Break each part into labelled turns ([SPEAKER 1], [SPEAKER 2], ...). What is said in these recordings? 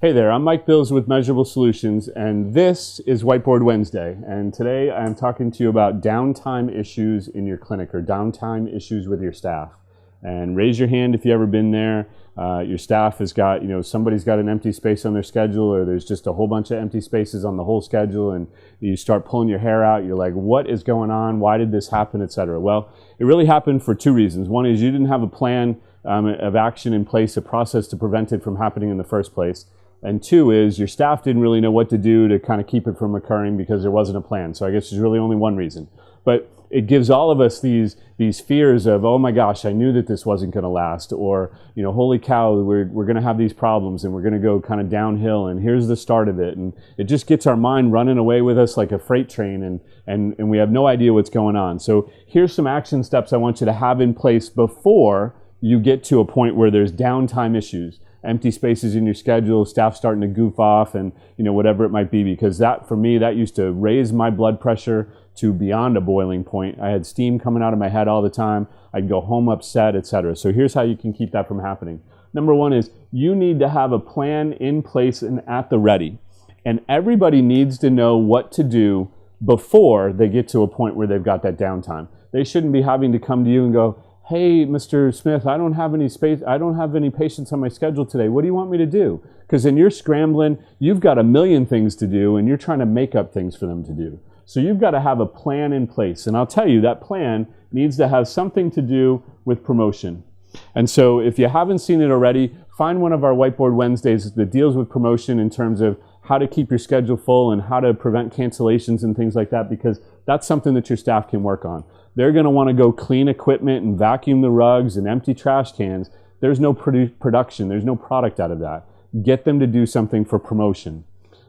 [SPEAKER 1] Hey there, I'm Mike Bills with Measurable Solutions, and this is Whiteboard Wednesday. And today I'm talking to you about downtime issues in your clinic or downtime issues with your staff. And raise your hand if you've ever been there. Your staff has got, somebody's got an empty space on their schedule, or there's just a whole bunch of empty spaces on the whole schedule, and you start pulling your hair out. You're like, what is going on? Why did this happen, etc.? Well, it really happened for two reasons. One is you didn't have a plan of action in place, a process to prevent it from happening in the first place. And two is your staff didn't really know what to do to kind of keep it from occurring because there wasn't a plan. So I guess there's really only one reason. But it gives all of us these fears of, oh my gosh, I knew that this wasn't going to last, or holy cow, we're going to have these problems and we're going to go kind of downhill, and here's the start of it. And it just gets our mind running away with us like a freight train, and we have no idea what's going on. So here's some action steps I want you to have in place before you get to a point where there's downtime issues. Empty spaces in your schedule, staff starting to goof off, and whatever it might be, because that, for me, that used to raise my blood pressure to beyond a boiling point. I had steam coming out of my head all the time. I'd go home upset, etc. So here's how you can keep that from happening. Number one is you need to have a plan in place and at the ready. And everybody needs to know what to do before they get to a point where they've got that downtime. They shouldn't be having to come to you and go, hey, Mr. Smith, I don't have any space. I don't have any patients on my schedule today. What do you want me to do? Because then you're scrambling. You've got a million things to do, and you're trying to make up things for them to do. So you've got to have a plan in place. And I'll tell you, that plan needs to have something to do with promotion. And so if you haven't seen it already, find one of our Whiteboard Wednesdays that deals with promotion in terms of how to keep your schedule full and how to prevent cancellations and things like that, because that's something that your staff can work on. They're going to want to go clean equipment and vacuum the rugs and empty trash cans. There's no production. There's no product out of that. Get them to do something for promotion.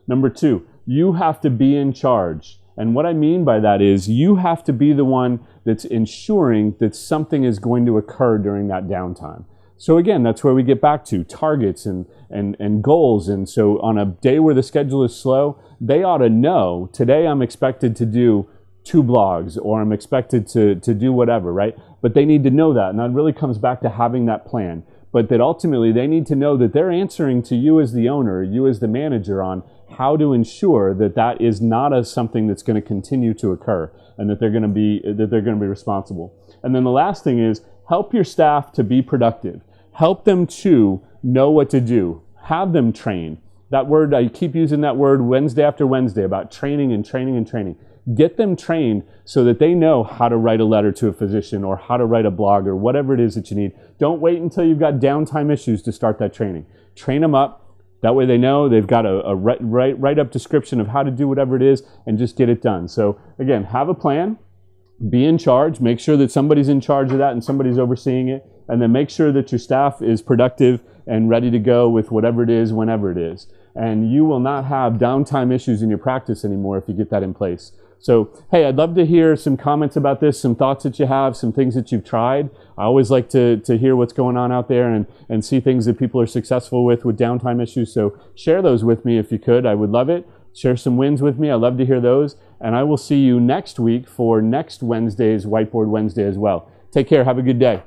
[SPEAKER 1] Number two, you have to be in charge. And what I mean by that is you have to be the one that's ensuring that something is going to occur during that downtime. So again, that's where we get back to targets and goals. And so on a day where the schedule is slow, they ought to know, today I'm expected to do 2 blogs, or I'm expected to do whatever, right? But they need to know that. And that really comes back to having that plan. But that ultimately they need to know that they're answering to you as the owner, you as the manager, on how to ensure that that is not something that's going to continue to occur, and that they're going to be responsible. And then the last thing is help your staff to be productive. Help them to know what to do. Have them train. That word, I keep using that word Wednesday after Wednesday about training and training and training. Get them trained so that they know how to write a letter to a physician, or how to write a blog, or whatever it is that you need. Don't wait until you've got downtime issues to start that training. Train them up. That way they know they've got a write-up description of how to do whatever it is, and just get it done. So again, have a plan, be in charge, make sure that somebody's in charge of that and somebody's overseeing it, and then make sure that your staff is productive and ready to go with whatever it is, whenever it is. And you will not have downtime issues in your practice anymore if you get that in place. So, hey, I'd love to hear some comments about this, some thoughts that you have, some things that you've tried. I always like to hear what's going on out there and see things that people are successful with downtime issues. So share those with me if you could. I would love it. Share some wins with me. I'd love to hear those. And I will see you next week for next Wednesday's Whiteboard Wednesday as well. Take care. Have a good day.